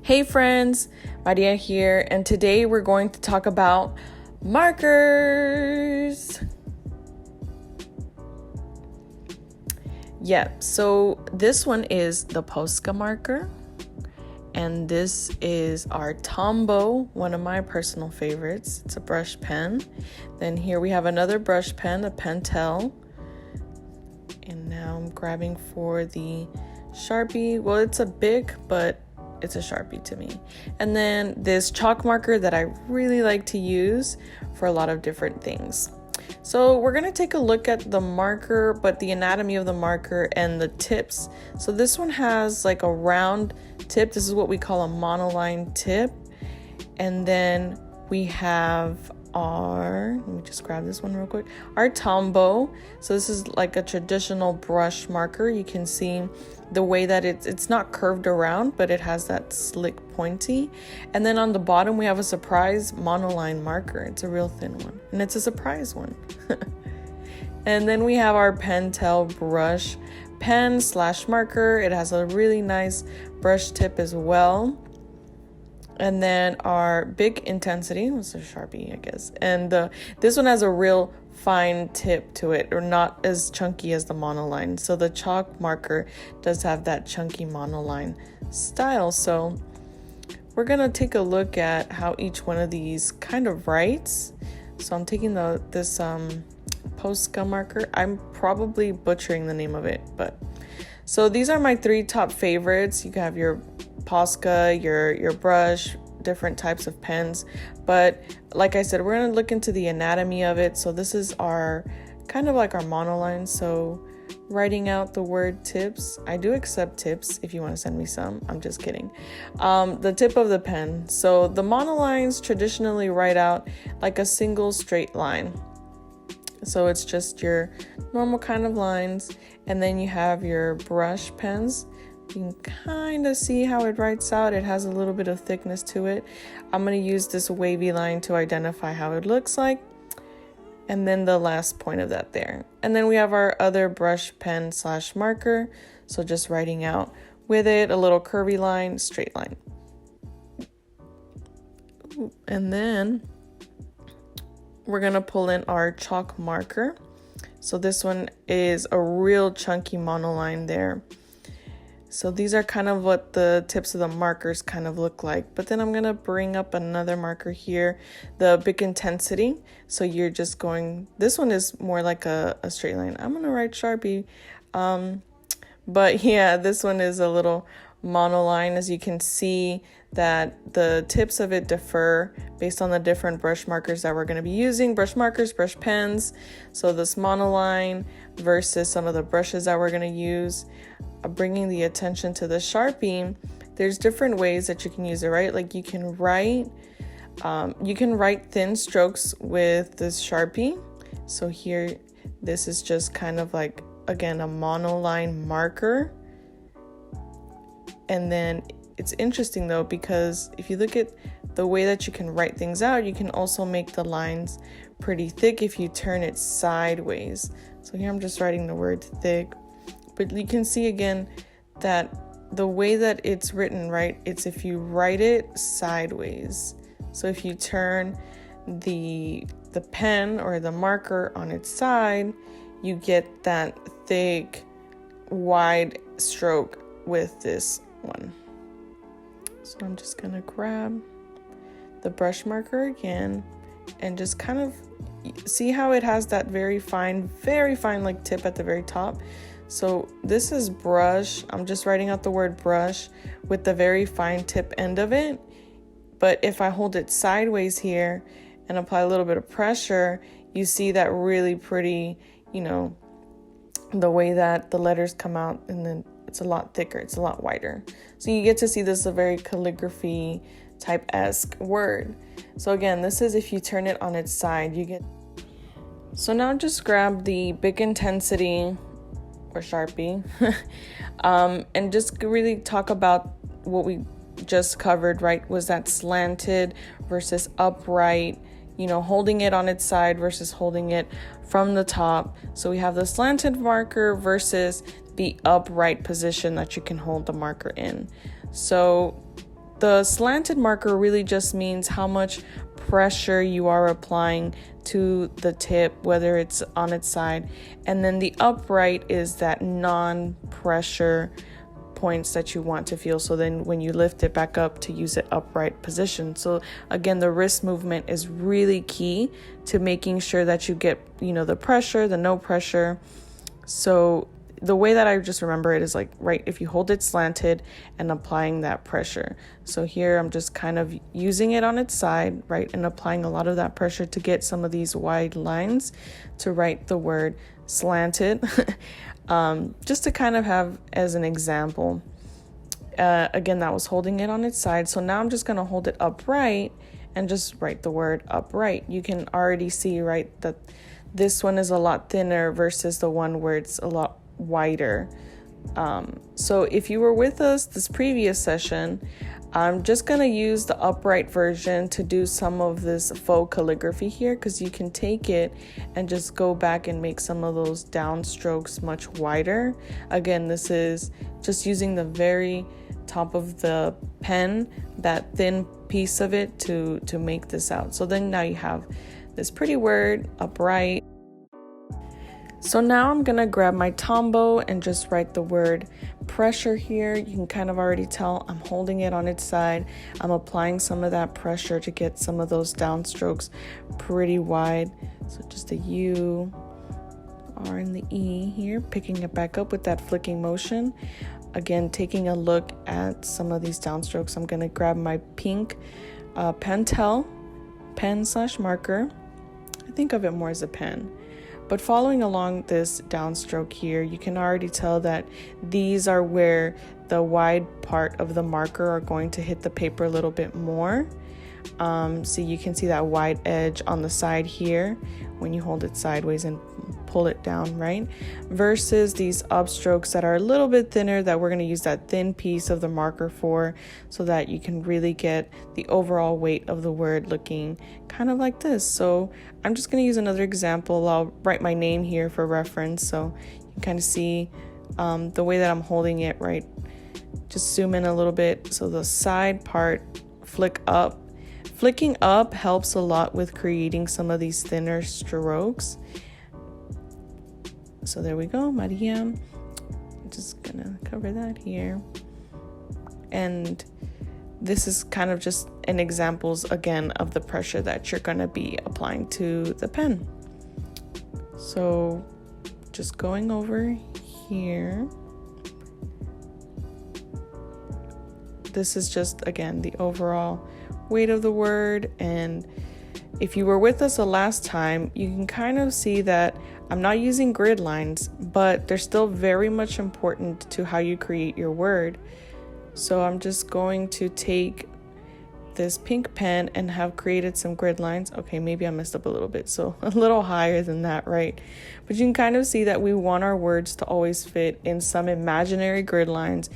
Hey friends, Maria here, and today we're going to talk about markers. So this one is the Posca marker, and this is our Tombow, one of my personal favorites. It's a brush pen. Then here we have another brush pen, a Pentel. And now I'm grabbing for the Sharpie. Well, it's a big, but it's a Sharpie to me. And then this chalk marker that I really like to use for a lot of different things. So we're going to take a look at the marker, but the anatomy of the marker and the tips. So this one has like a round tip. This is what we call a monoline tip. And then we have let me just grab this one real quick, our Tombow. So this is like a traditional brush marker. You can see the way that it's not curved around, but it has that slick pointy. And then on the bottom we have a surprise monoline marker. It's a real thin one, and it's a surprise one. And then we have our Pentel brush pen / marker. It has a really nice brush tip as well. And then our big intensity, it's a Sharpie, I guess. And this one has a real fine tip to it, or not as chunky as the monoline. So the chalk marker does have that chunky monoline style. So we're gonna take a look at how each one of these kind of writes. So I'm taking this Posca marker. I'm probably butchering the name of it, but so these are my 3 top favorites. You have your Posca, your brush, different types of pens, but like I said, we're going to look into the anatomy of it. So this is our kind of like our monoline. So writing out the word tips. I do accept tips if you want to send me some. I'm just kidding. The tip of the pen. So the monolines traditionally write out like a single straight line. So it's just your normal kind of lines. And then you have your brush pens. You can kind of see how it writes out. It has a little bit of thickness to it. I'm going to use this wavy line to identify how it looks like. And then the last point of that there. And then we have our other brush pen / marker. So just writing out with it, a little curvy line, straight line. And then we're going to pull in our chalk marker. So this one is a real chunky monoline there. So these are kind of what the tips of the markers kind of look like. But then I'm going to bring up another marker here, the big intensity. So you're just going, this one is more like a straight line. I'm going to write Sharpie. But yeah, this one is a little monoline. As you can see that the tips of it differ based on the different brush markers that we're going to be using. Brush markers, brush pens. So this monoline versus some of the brushes that we're going to use. Bringing the attention to the Sharpie, there's different ways that you can use it, right? Like you can write thin strokes with this Sharpie. So here, this is just kind of like, again, a monoline marker. And then it's interesting though, because if you look at the way that you can write things out, you can also make the lines pretty thick if you turn it sideways. So here I'm just writing the word thick. But you can see again that the way that it's written, right? It's if you write it sideways. So if you turn the pen or the marker on its side, you get that thick, wide stroke with this one. So I'm just going to grab the brush marker again and just kind of see how it has that very fine like tip at the very top. So this is brush. I'm just writing out the word brush with the very fine tip end of it. But if I hold it sideways here and apply a little bit of pressure, you see that really pretty, the way that the letters come out, and then it's a lot thicker. It's a lot wider. So you get to see this is a very calligraphy type-esque word. So again, this is if you turn it on its side, you get. So now just grab the big intensity or Sharpie and just really talk about what we just covered, right? Was that slanted versus upright, holding it on its side versus holding it from the top. So we have the slanted marker versus the upright position that you can hold the marker in. So the slanted marker really just means how much pressure you are applying to the tip, whether it's on its side. And then the upright is that non-pressure points that you want to feel. So then when you lift it back up, to use it upright position. So again, the wrist movement is really key to making sure that you get, the pressure, the no pressure. So the way that I just remember it is like, right, if you hold it slanted and applying that pressure. So here I'm just kind of using it on its side, right, and applying a lot of that pressure to get some of these wide lines to write the word slanted. Just to kind of have as an example. Again, that was holding it on its side. So now I'm just going to hold it upright and just write the word upright. You can already see, right, that this one is a lot thinner versus the one where it's a lot wider. So if you were with us this previous session, I'm just going to use the upright version to do some of this faux calligraphy here, because you can take it and just go back and make some of those downstrokes much wider. Again, this is just using the very top of the pen, that thin piece of it, to make this out. So then now you have this pretty word, upright. So now I'm gonna grab my Tombow and just write the word pressure here. You can kind of already tell I'm holding it on its side. I'm applying some of that pressure to get some of those downstrokes pretty wide. So just a U, R, and the E here, picking it back up with that flicking motion. Again, taking a look at some of these downstrokes, I'm gonna grab my pink Pentel pen/marker. I think of it more as a pen. But following along this downstroke here, you can already tell that these are where the wide part of the marker are going to hit the paper a little bit more. So you can see that wide edge on the side here when you hold it sideways and pull it down, right? Versus these upstrokes that are a little bit thinner, that we're going to use that thin piece of the marker for, so that you can really get the overall weight of the word looking kind of like this. So I'm just going to use another example. I'll write my name here for reference, so you can kind of see the way that I'm holding it, right? Just zoom in a little bit. So the side part, flick up. Flicking up helps a lot with creating some of these thinner strokes. So there we go, Maria. I'm just gonna cover that here. And this is kind of just an examples again of the pressure that you're gonna be applying to the pen. So just going over here. This is just, again, the overall weight of the word. And if you were with us the last time, you can kind of see that I'm not using grid lines, but they're still very much important to how you create your word. So I'm just going to take this pink pen and have created some grid lines. Okay, maybe I messed up a little bit, so a little higher than that, right? But you can kind of see that we want our words to always fit in some imaginary grid lines.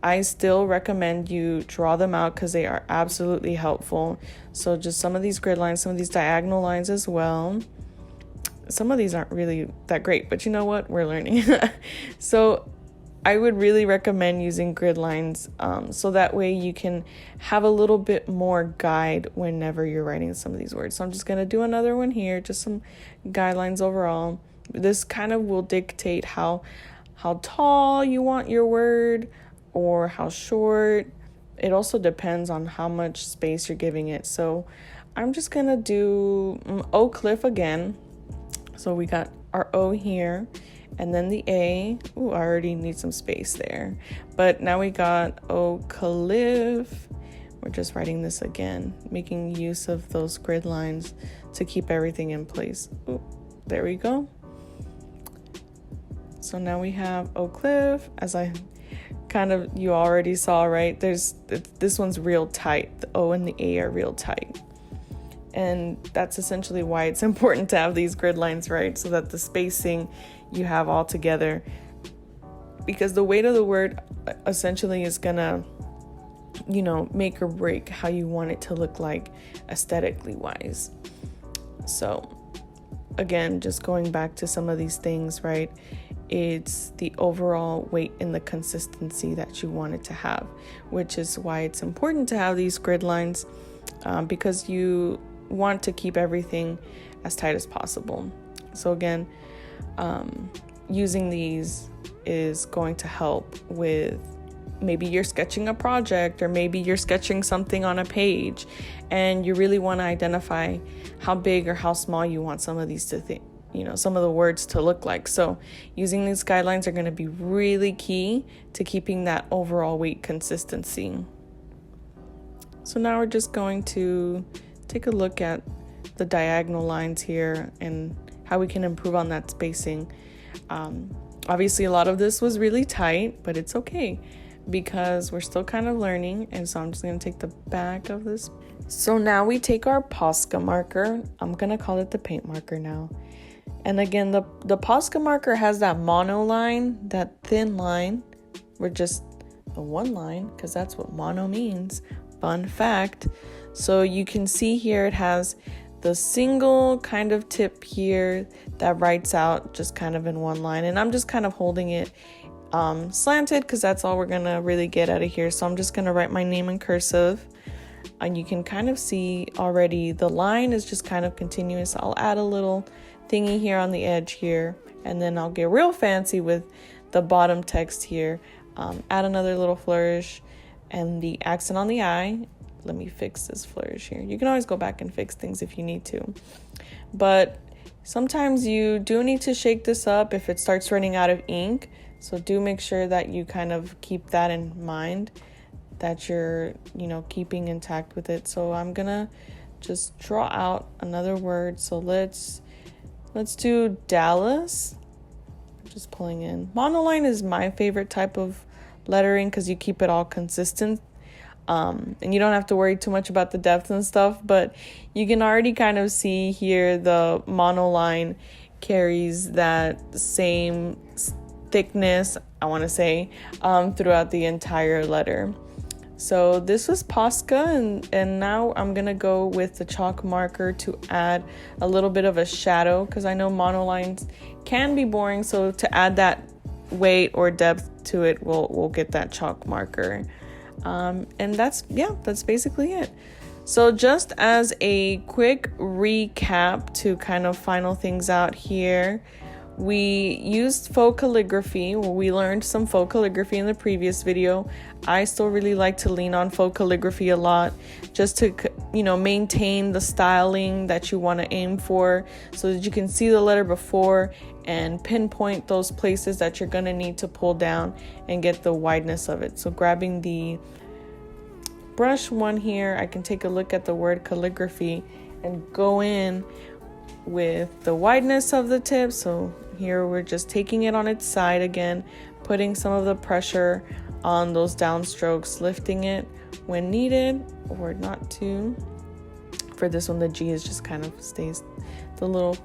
I still recommend you draw them out because they are absolutely helpful. So just some of these grid lines, some of these diagonal lines as well. Some of these aren't really that great, but you know what? We're learning. So I would really recommend using grid lines, so that way you can have a little bit more guide whenever you're writing some of these words. So I'm just going to do another one here, just some guidelines overall. This kind of will dictate how tall you want your word, or how short. It also depends on how much space you're giving it. So I'm just gonna do Oak Cliff again. So we got our O here, and then the A. Ooh, I already need some space there. But now we got Oak Cliff. We're just writing this again, making use of those grid lines to keep everything in place. Ooh, there we go. So now we have Oak Cliff, as I kind of, you already saw, right? This one's real tight. The O and the A are real tight. And that's essentially why it's important to have these grid lines, right? So that the spacing you have all together, because the weight of the word essentially is gonna, make or break how you want it to look like aesthetically wise. So again, just going back to some of these things, right? it's the overall weight and the consistency that you want it to have, which is why it's important to have these grid lines, because you want to keep everything as tight as possible. So again, using these is going to help with maybe you're sketching a project, or maybe you're sketching something on a page and you really want to identify how big or how small you want some of these to think, some of the words to look like. So using these guidelines are going to be really key to keeping that overall weight consistency. So now we're just going to take a look at the diagonal lines here and how we can improve on that spacing. Obviously a lot of this was really tight, but it's okay because we're still kind of learning. And so I'm just going to take the back of this. So now we take our Posca marker. I'm going to call it the paint marker now. And again, the Posca marker has that mono line, that thin line. We're just the one line because that's what mono means. Fun fact. So you can see here it has the single kind of tip here that writes out just kind of in one line. And I'm just kind of holding it slanted because that's all we're going to really get out of here. So I'm just going to write my name in cursive. And you can kind of see already the line is just kind of continuous. I'll add a little thingy here on the edge here. And then I'll get real fancy with the bottom text here. Add another little flourish and the accent on the I. Let me fix this flourish here. You can always go back and fix things if you need to. But sometimes you do need to shake this up if it starts running out of ink. So do make sure that you kind of keep that in mind, that you're, keeping intact with it. So I'm gonna just draw out another word. So let's do Dallas. I'm just pulling in. Monoline is my favorite type of lettering because you keep it all consistent. And you don't have to worry too much about the depth and stuff, but you can already kind of see here the monoline carries that same thickness, I want to say, throughout the entire letter. So this was Posca, and now I'm going to go with the chalk marker to add a little bit of a shadow because I know monolines can be boring. So to add that weight or depth to it, we'll get that chalk marker. And that's basically it. So just as a quick recap to kind of final things out here, we used faux calligraphy. We learned some faux calligraphy in the previous video. I still really like to lean on faux calligraphy a lot just to, maintain the styling that you want to aim for so that you can see the letter before and pinpoint those places that you're going to need to pull down and get the wideness of it. So grabbing the brush one here, I can take a look at the word calligraphy and go in with the wideness of the tip. So here we're just taking it on its side again, putting some of the pressure on those downstrokes, lifting it when needed or not too. For this one, the G is just kind of stays, the little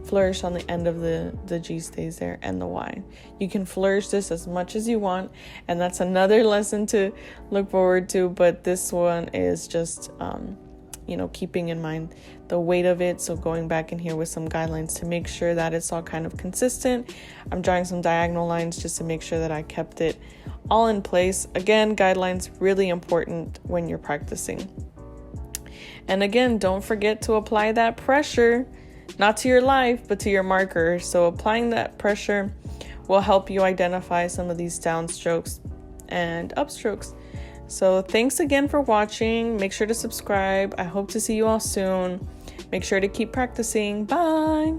flourish on the end of the G stays there, and the Y. You can flourish this as much as you want, and that's another lesson to look forward to, but this one is just keeping in mind the weight of it. So going back in here with some guidelines to make sure that it's all kind of consistent. I'm drawing some diagonal lines just to make sure that I kept it all in place. Again, guidelines really important when you're practicing. And again, don't forget to apply that pressure, not to your life, but to your marker. So applying that pressure will help you identify some of these downstrokes and upstrokes. So thanks again for watching. Make sure to subscribe. I hope to see you all soon. Make sure to keep practicing. Bye.